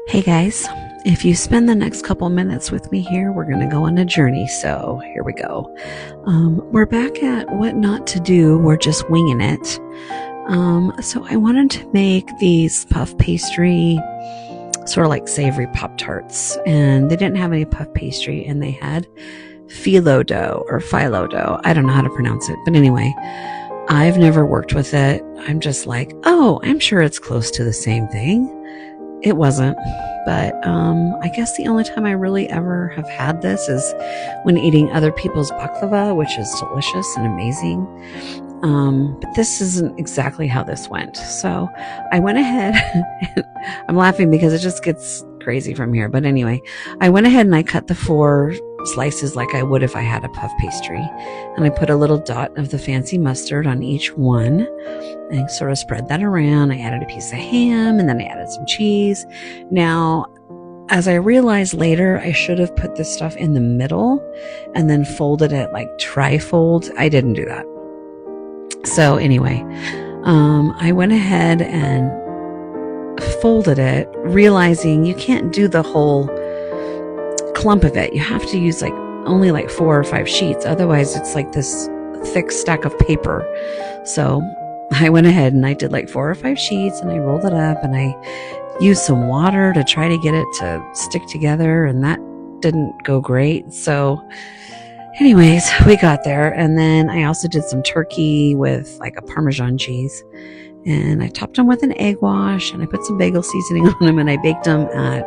Hey guys, if you spend the next couple minutes with me here, we're going to go on a journey. So here we go. We're back at what not to do. We're just winging it. So I wanted to make these puff pastry, sort of like savory Pop-Tarts. And they didn't have any puff pastry, and they had phyllo dough or phyllo dough. I don't know how to pronounce it. But anyway, I've never worked with it. I'm just like, oh, I'm sure it's close to the same thing. It wasn't, but I guess the only time I really ever have had this is when eating other people's baklava, which is delicious and amazing. But this isn't exactly how this went. So I went ahead, and I'm laughing because it just gets crazy from here. But anyway, I went ahead and I cut the 4 slices like I would if I had a puff pastry. And I put a little dot of the fancy mustard on each one. And I sort of spread that around. I added a piece of ham, and then I added some cheese. Now, as I realized later, I should have put this stuff in the middle and then folded it like tri-fold. I didn't do that. So anyway, I went ahead and folded it, realizing you can't do the whole clump of it. You have to use only 4 or 5 sheets. Otherwise, it's like this thick stack of paper. So I went ahead and I did 4 or 5 sheets, and I rolled it up, and I used some water to try to get it to stick together, and that didn't go great. So anyways, we got there. And then I also did some turkey with a Parmesan cheese, and I topped them with an egg wash, and I put some bagel seasoning on them, and I baked them at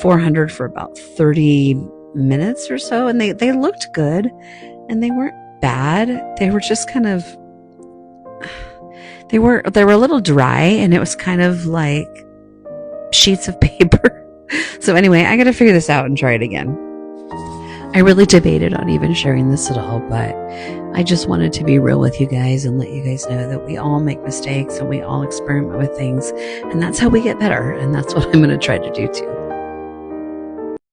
400 for about 30 minutes or so. And they looked good, and they weren't bad. They were just kind of, they were a little dry, and it was kind of like sheets of paper. So anyway, I got to figure this out and try it again. I really debated on even sharing this at all, but I just wanted to be real with you guys and let you guys know that we all make mistakes and we all experiment with things, and that's how we get better. And that's what I'm going to try to do too.